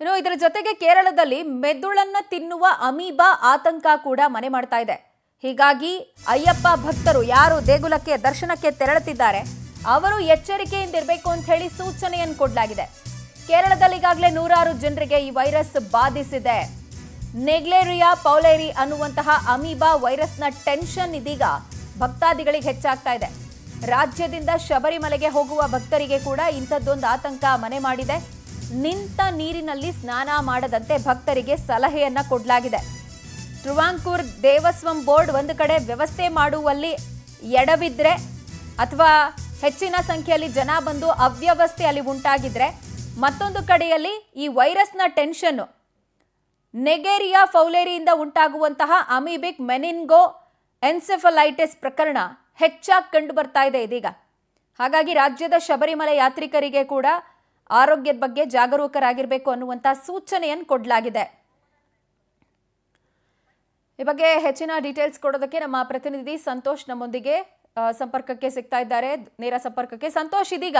ಇದರ ಜೊತೆಗೆ ಕೇರಳದಲ್ಲಿ ಮೆದುಳನ್ನ ತಿನ್ನುವ ಅಮೀಬಾ ಆತಂಕ ಕೂಡ ಮನೆ ಮಾಡ್ತಾ ಇದೆ. ಹೀಗಾಗಿ ಅಯ್ಯಪ್ಪ ಭಕ್ತರು ಯಾರು ದೇಗುಲಕ್ಕೆ ದರ್ಶನಕ್ಕೆ ತೆರಳುತ್ತಿದ್ದಾರೆ ಅವರು ಎಚ್ಚರಿಕೆಯಿಂದ ಇರಬೇಕು ಅಂತ ಹೇಳಿ ಸೂಚನೆಯನ್ನು ಕೊಡಲಾಗಿದೆ. ಕೇರಳದಲ್ಲಿ ಈಗಾಗಲೇ ನೂರಾರು ಜನರಿಗೆ ಈ ವೈರಸ್ ಬಾಧಿಸಿದೆ. ನೆಗ್ಲೇರಿಯಾ ಪೌಲೇರಿ ಅನ್ನುವಂತಹ ಅಮೀಬಾ ವೈರಸ್ನ ಟೆನ್ಷನ್ ಇದೀಗ ಭಕ್ತಾದಿಗಳಿಗೆ ಹೆಚ್ಚಾಗ್ತಾ ಇದೆ. ರಾಜ್ಯದಿಂದ ಶಬರಿಮಲೆಗೆ ಹೋಗುವ ಭಕ್ತರಿಗೆ ಕೂಡ ಇಂಥದ್ದೊಂದು ಆತಂಕ ಮನೆ ಮಾಡಿದೆ. ನಿಂತ ನೀರಿನಲ್ಲಿ ಸ್ನಾನ ಮಾಡದಂತೆ ಭಕ್ತರಿಗೆ ಸಲಹೆಯನ್ನ ಕೊಡಲಾಗಿದೆ. ಟ್ರುವಾಂಕೂರ್ ದೇವಸ್ವಂ ಬೋರ್ಡ್ ಒಂದು ಕಡೆ ವ್ಯವಸ್ಥೆ ಮಾಡುವಲ್ಲಿ ಎಡವಿದ್ರೆ ಅಥವಾ ಹೆಚ್ಚಿನ ಸಂಖ್ಯೆಯಲ್ಲಿ ಜನ ಬಂದು ಅವ್ಯವಸ್ಥೆ ಅಲ್ಲಿ ಉಂಟಾಗಿದ್ರೆ, ಮತ್ತೊಂದು ಕಡೆಯಲ್ಲಿ ಈ ವೈರಸ್ನ ಟೆನ್ಷನ್ ನೆಗೇರಿಯಾ ಫೌಲೇರಿಯಿಂದ ಉಂಟಾಗುವಂತಹ ಅಮೀಬಿಕ್ ಮೆನಿನ್ಗೋ ಎನ್ಸೆಫಲೈಟಿಸ್ ಪ್ರಕರಣ ಹೆಚ್ಚಾಗಿ ಕಂಡು ಬರ್ತಾ ಇದೆ ಇದೀಗ. ಹಾಗಾಗಿ ರಾಜ್ಯದ ಶಬರಿಮಲೆ ಯಾತ್ರಿಕರಿಗೆ ಕೂಡ ಆರೋಗ್ಯದ ಬಗ್ಗೆ ಜಾಗರೂಕರಾಗಿರಬೇಕು ಅನ್ನುವಂಥ ಸೂಚನೆಯನ್ನು ಕೊಡಲಾಗಿದೆ. ಈ ಬಗ್ಗೆ ಹೆಚ್ಚಿನ ಡೀಟೇಲ್ಸ್ ಕೊಡೋದಕ್ಕೆ ನಮ್ಮ ಪ್ರತಿನಿಧಿ ಸಂತೋಷ್ ನಮ್ಮೊಂದಿಗೆ ಸಂಪರ್ಕಕ್ಕೆ ಸಿಗ್ತಾ ಇದ್ದಾರೆ, ನೇರ ಸಂಪರ್ಕಕ್ಕೆ. ಸಂತೋಷ್, ಇದೀಗ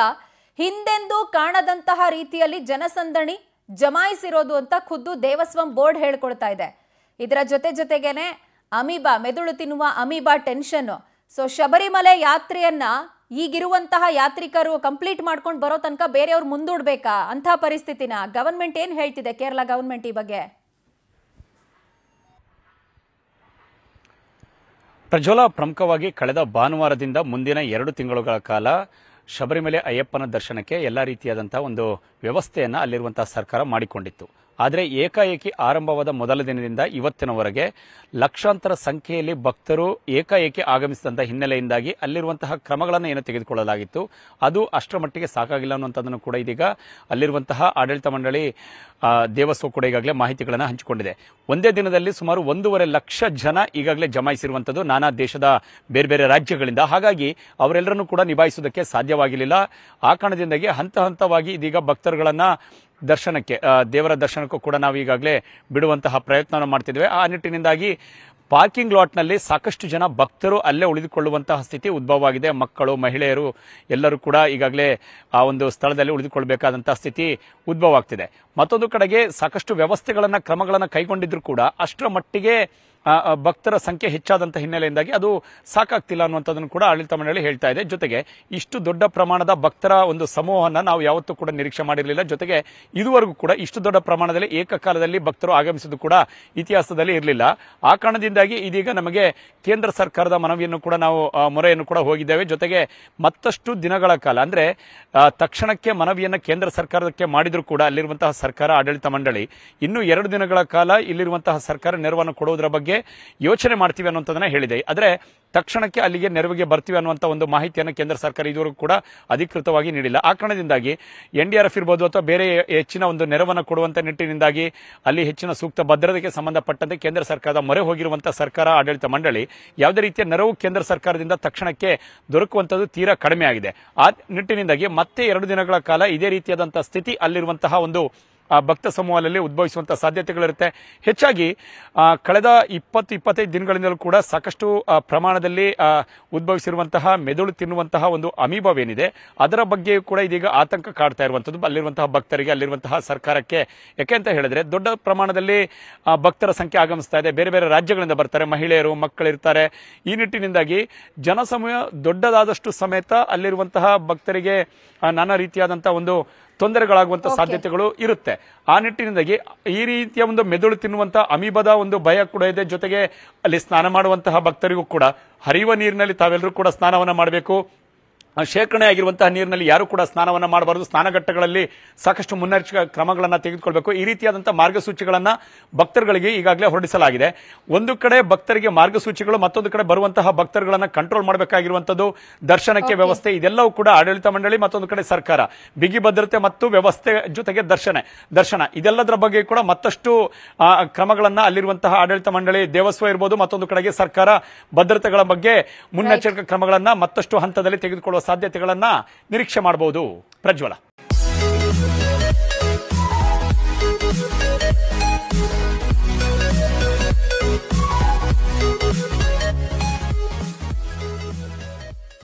ಹಿಂದೆಂದೂ ಕಾಣದಂತಹ ರೀತಿಯಲ್ಲಿ ಜನಸಂದಣಿ ಜಮಾಯಿಸಿರೋದು ಅಂತ ಖುದ್ದು ದೇವಸ್ವಂ ಬೋರ್ಡ್ ಹೇಳ್ಕೊಳ್ತಾ ಇದೆ. ಇದರ ಜೊತೆಗೇನೆ ಅಮೀಬಾ, ಮೆದುಳು ತಿನ್ನುವ ಅಮೀಬಾ ಟೆನ್ಷನ್. ಸೊ ಶಬರಿಮಲೆ ಯಾತ್ರೆಯನ್ನ ಈಗಿರುವಂತಹ ಯಾತ್ರಿಕರು ಕಂಪ್ಲೀಟ್ ಮಾಡ್ಕೊಂಡು ಬರೋ ತನಕ ಬೇರೆಯವ್ರು ಮುಂದೂಡ್ಬೇಕಾ ಅಂತ ಪರಿಸ್ಥಿತಿನ ಗವರ್ಮೆಂಟ್ ಏನ್ ಹೇಳ್ತಿದೆ, ಕೇರಳ ಗವರ್ಮೆಂಟ್ ಈ ಬಗ್ಗೆ? ಪ್ರಜ್ವಲ, ಪ್ರಮುಖವಾಗಿ ಕಳೆದ ಭಾನುವಾರದಿಂದ ಮುಂದಿನ 2 ತಿಂಗಳುಗಳ ಕಾಲ ಶಬರಿಮಲೆ ಅಯ್ಯಪ್ಪನ ದರ್ಶನಕ್ಕೆ ಎಲ್ಲ ರೀತಿಯಾದಂತಹ ಒಂದು ವ್ಯವಸ್ಥೆಯನ್ನು ಅಲ್ಲಿರುವಂತಹ ಸರ್ಕಾರ ಮಾಡಿಕೊಂಡಿತ್ತು. ಆದರೆ ಏಕಾಏಕಿ ಆರಂಭವಾದ ಮೊದಲ ದಿನದಿಂದ ಇವತ್ತಿನವರೆಗೆ ಲಕ್ಷಾಂತರ ಸಂಖ್ಯೆಯಲ್ಲಿ ಭಕ್ತರು ಏಕಾಏಕಿ ಆಗಮಿಸಿದಂಥ ಹಿನ್ನೆಲೆಯಿಂದಾಗಿ ಅಲ್ಲಿರುವಂತಹ ಕ್ರಮಗಳನ್ನು ಏನು ತೆಗೆದುಕೊಳ್ಳಲಾಗಿತ್ತು ಅದು ಅಷ್ಟರ ಮಟ್ಟಿಗೆ ಸಾಕಾಗಿಲ್ಲ ಅನ್ನುವಂಥದ್ದನ್ನು ಕೂಡ ಇದೀಗ ಅಲ್ಲಿರುವಂತಹ ಆಡಳಿತ ಮಂಡಳಿ ದೇವಸ್ವ ಕೂಡ ಈಗಾಗಲೇ ಮಾಹಿತಿಗಳನ್ನು ಹಂಚಿಕೊಂಡಿದೆ. ಒಂದೇ ದಿನದಲ್ಲಿ ಸುಮಾರು 1.5 ಲಕ್ಷ ಜನ ಈಗಾಗಲೇ ಜಮಾಯಿಸಿರುವಂಥದ್ದು ನಾನಾ ದೇಶದ ಬೇರೆ ಬೇರೆ ರಾಜ್ಯಗಳಿಂದ. ಹಾಗಾಗಿ ಅವರೆಲ್ಲರನ್ನೂ ಕೂಡ ನಿಭಾಯಿಸುವುದಕ್ಕೆ ಸಾಧ್ಯವಾಗಿರಲಿಲ್ಲ. ಆ ಕಾರಣದಿಂದಾಗಿ ಹಂತ ಹಂತವಾಗಿ ಇದೀಗ ಭಕ್ತರುಗಳನ್ನ ದರ್ಶನಕ್ಕೆ, ದೇವರ ದರ್ಶನಕ್ಕೂ ಕೂಡ ನಾವು ಈಗಾಗಲೇ ಬಿಡುವಂತಹ ಪ್ರಯತ್ನವನ್ನು ಮಾಡ್ತಿದ್ದೇವೆ. ಆ ನಿಟ್ಟಿನಿಂದಾಗಿ ಪಾರ್ಕಿಂಗ್ ಲಾಟ್ನಲ್ಲಿ ಸಾಕಷ್ಟು ಜನ ಭಕ್ತರು ಅಲ್ಲೇ ಉಳಿದುಕೊಳ್ಳುವಂತಹ ಸ್ಥಿತಿ ಉದ್ಭವವಾಗಿದೆ. ಮಕ್ಕಳು, ಮಹಿಳೆಯರು ಎಲ್ಲರೂ ಕೂಡ ಈಗಾಗಲೇ ಆ ಒಂದು ಸ್ಥಳದಲ್ಲಿ ಉಳಿದುಕೊಳ್ಳಬೇಕಾದಂತಹ ಸ್ಥಿತಿ ಉದ್ಭವ ಆಗ್ತಿದೆ. ಮತ್ತೊಂದು ಕಡೆಗೆ ಸಾಕಷ್ಟು ವ್ಯವಸ್ಥೆಗಳನ್ನು, ಕ್ರಮಗಳನ್ನು ಕೈಗೊಂಡಿದ್ರು ಕೂಡ ಅಷ್ಟರ ಮಟ್ಟಿಗೆ ಭಕ್ತರ ಸಂಖ್ಯೆ ಹೆಚ್ಚಾದಂತಹ ಹಿನ್ನೆಲೆಯಿಂದಾಗಿ ಅದು ಸಾಕಾಗ್ತಿಲ್ಲ ಅನ್ನುವಂಥದ್ದನ್ನು ಕೂಡ ಆಡಳಿತ ಮಂಡಳಿ ಹೇಳ್ತಾ ಇದೆ. ಜೊತೆಗೆ ಇಷ್ಟು ದೊಡ್ಡ ಪ್ರಮಾಣದ ಭಕ್ತರ ಒಂದು ಸಮೂಹವನ್ನು ನಾವು ಯಾವತ್ತೂ ಕೂಡ ನಿರೀಕ್ಷೆ ಮಾಡಿರಲಿಲ್ಲ. ಜೊತೆಗೆ ಇದುವರೆಗೂ ಕೂಡ ಇಷ್ಟು ದೊಡ್ಡ ಪ್ರಮಾಣದಲ್ಲಿ ಏಕಕಾಲದಲ್ಲಿ ಭಕ್ತರು ಆಗಮಿಸಿದ್ದು ಕೂಡ ಇತಿಹಾಸದಲ್ಲಿ ಇರಲಿಲ್ಲ. ಆ ಕಾರಣದಿಂದಾಗಿ ಇದೀಗ ನಮಗೆ ಕೇಂದ್ರ ಸರ್ಕಾರದ ಮನವಿಯನ್ನು ಕೂಡ ನಾವು ಮೊರೆಯನ್ನು ಕೂಡ ಹೋಗಿದ್ದೇವೆ. ಜೊತೆಗೆ ಮತ್ತಷ್ಟು ದಿನಗಳ ಕಾಲ ಅಂದ್ರೆ ತಕ್ಷಣಕ್ಕೆ ಮನವಿಯನ್ನು ಕೇಂದ್ರ ಸರ್ಕಾರಕ್ಕೆ ಮಾಡಿದ್ರು ಕೂಡ ಅಲ್ಲಿರುವಂತಹ ಸರ್ಕಾರ ಆಡಳಿತ ಮಂಡಳಿ ಇನ್ನೂ 2 ದಿನಗಳ ಕಾಲ ಇಲ್ಲಿರುವಂತಹ ಸರ್ಕಾರ ನೆರವನ್ನು ಕೊಡುವುದರ ಬಗ್ಗೆ ಯೋಚನೆ ಮಾಡ್ತೀವಿ ಅನ್ನುವಂಥದ್ದನ್ನ ಹೇಳಿದೆ. ಆದರೆ ತಕ್ಷಣಕ್ಕೆ ಅಲ್ಲಿಗೆ ನೆರವಿಗೆ ಬರ್ತೀವಿ ಅನ್ನುವಂಥ ಒಂದು ಮಾಹಿತಿಯನ್ನು ಕೇಂದ್ರ ಸರ್ಕಾರ ಇದುವರೆಗೂ ಕೂಡ ಅಧಿಕೃತವಾಗಿ ನೀಡಿಲ್ಲ. ಆ ಕಾರಣದಿಂದಾಗಿ NDRF ಇರ್ಬೋದು ಅಥವಾ ಬೇರೆ ಹೆಚ್ಚಿನ ಒಂದು ನೆರವನ್ನು ಕೊಡುವಂತ ನಿಟ್ಟಿನಿಂದಾಗಿ ಅಲ್ಲಿ ಹೆಚ್ಚಿನ ಸೂಕ್ತ ಭದ್ರತೆಗೆ ಸಂಬಂಧಪಟ್ಟಂತೆ ಕೇಂದ್ರ ಸರ್ಕಾರದ ಮೊರೆ ಹೋಗಿರುವಂತಹ ಸರ್ಕಾರ ಆಡಳಿತ ಮಂಡಳಿ ಯಾವುದೇ ರೀತಿಯ ನೆರವು ಕೇಂದ್ರ ಸರ್ಕಾರದಿಂದ ತಕ್ಷಣಕ್ಕೆ ದೊರಕುವಂಥದ್ದು ತೀರಾ ಕಡಿಮೆ ಆಗಿದೆ. ಆ ನಿಟ್ಟಿನಿಂದಾಗಿ ಮತ್ತೆ 2 ದಿನಗಳ ಕಾಲ ಇದೇ ರೀತಿಯಾದಂತಹ ಸ್ಥಿತಿ ಅಲ್ಲಿರುವಂತಹ ಒಂದು ಭಕ್ತ ಸಮೂಹದಲ್ಲಿ ಉದ್ಭವಿಸುವಂತಹ ಸಾಧ್ಯತೆಗಳಿರುತ್ತೆ. ಹೆಚ್ಚಾಗಿ ಕಳೆದ 20-25 ದಿನಗಳಿಂದಲೂ ಕೂಡ ಸಾಕಷ್ಟು ಪ್ರಮಾಣದಲ್ಲಿ ಉದ್ಭವಿಸಿರುವಂತಹ ಮೆದುಳು ತಿನ್ನುವಂತಹ ಒಂದು ಅಮೀಬಾವೇನಿದೆ ಅದರ ಬಗ್ಗೆ ಕೂಡ ಇದೀಗ ಆತಂಕ ಕಾಡ್ತಾ ಇರುವಂಥದ್ದು ಅಲ್ಲಿರುವಂತಹ ಭಕ್ತರಿಗೆ, ಅಲ್ಲಿರುವಂತಹ ಸರ್ಕಾರಕ್ಕೆ. ಯಾಕೆ ಅಂತ ಹೇಳಿದ್ರೆ ದೊಡ್ಡ ಪ್ರಮಾಣದಲ್ಲಿ ಭಕ್ತರ ಸಂಖ್ಯೆ ಆಗಮಿಸ್ತಾ ಇದೆ. ಬೇರೆ ಬೇರೆ ರಾಜ್ಯಗಳಿಂದ ಬರ್ತಾರೆ, ಮಹಿಳೆಯರು, ಮಕ್ಕಳಿರ್ತಾರೆ. ಈ ನಿಟ್ಟಿನಿಂದಾಗಿ ಜನಸಮೂಹ ದೊಡ್ಡದಾದಷ್ಟು ಸಮೇತ ಅಲ್ಲಿರುವಂತಹ ಭಕ್ತರಿಗೆ ನಾನಾ ರೀತಿಯಾದಂತಹ ಒಂದು ತೊಂದರೆಗಳಾಗುವಂತಹ ಸಾಧ್ಯತೆಗಳು ಇರುತ್ತೆ. ಆ ನಿಟ್ಟಿನಿಂದಾಗಿ ಈ ರೀತಿಯ ಒಂದು ಮೆದುಳು ತಿನ್ನುವಂತಹ ಅಮೀಬದ ಒಂದು ಭಯ ಕೂಡ ಇದೆ. ಜೊತೆಗೆ ಅಲ್ಲಿ ಸ್ನಾನ ಮಾಡುವಂತಹ ಭಕ್ತರಿಗೂ ಕೂಡ ಹರಿಯುವ ನೀರಿನಲ್ಲಿ ತಾವೆಲ್ಲರೂ ಕೂಡ ಸ್ನಾನವನ್ನ ಮಾಡಬೇಕು. ಶೇಖರಣೆ ಆಗಿರುವಂತಹ ನೀರಿನಲ್ಲಿ ಯಾರು ಕೂಡ ಸ್ನಾನವನ್ನ ಮಾಡಬಾರದು. ಸ್ನಾನಘಟ್ಟಗಳಲ್ಲಿ ಸಾಕಷ್ಟು ಮುನ್ನೆಚ್ಚರಿಕಾ ಕ್ರಮಗಳನ್ನು ತೆಗೆದುಕೊಳ್ಬೇಕು. ಈ ರೀತಿಯಾದಂತಹ ಮಾರ್ಗಸೂಚಿಗಳನ್ನ ಭಕ್ತರುಗಳಿಗೆ ಈಗಾಗಲೇ ಹೊರಡಿಸಲಾಗಿದೆ. ಒಂದು ಕಡೆ ಭಕ್ತರಿಗೆ ಮಾರ್ಗಸೂಚಿಗಳು, ಮತ್ತೊಂದು ಕಡೆ ಬರುವಂತಹ ಭಕ್ತರುಗಳನ್ನ ಕಂಟ್ರೋಲ್ ಮಾಡಬೇಕಾಗಿರುವಂತದ್ದು ದರ್ಶನಕ್ಕೆ ವ್ಯವಸ್ಥೆ. ಇದೆಲ್ಲವೂ ಕೂಡ ಆಡಳಿತ ಮಂಡಳಿ, ಮತ್ತೊಂದು ಕಡೆ ಸರ್ಕಾರ ಬಿಗಿ ಭದ್ರತೆ ಮತ್ತು ವ್ಯವಸ್ಥೆ ಜೊತೆಗೆ ದರ್ಶನ ಇದೆಲ್ಲದರ ಬಗ್ಗೆ ಕೂಡ ಮತ್ತಷ್ಟು ಕ್ರಮಗಳನ್ನ ಅಲ್ಲಿರುವಂತಹ ಆಡಳಿತ ಮಂಡಳಿ, ದೇವಸ್ವ ಇರಬಹುದು, ಮತ್ತೊಂದು ಕಡೆಗೆ ಸರ್ಕಾರ ಭದ್ರತೆಗಳ ಬಗ್ಗೆ ಮುನ್ನೆಚ್ಚರಿಕಾ ಕ್ರಮಗಳನ್ನ ಮತ್ತಷ್ಟು ಹಂತದಲ್ಲಿ ತೆಗೆದುಕೊಳ್ಳುವ ಸಾಧ್ಯತೆಗಳನ್ನ ನಿರೀಕ್ಷೆ ಮಾಡಬಹುದು. ಪ್ರಜ್ವಲ.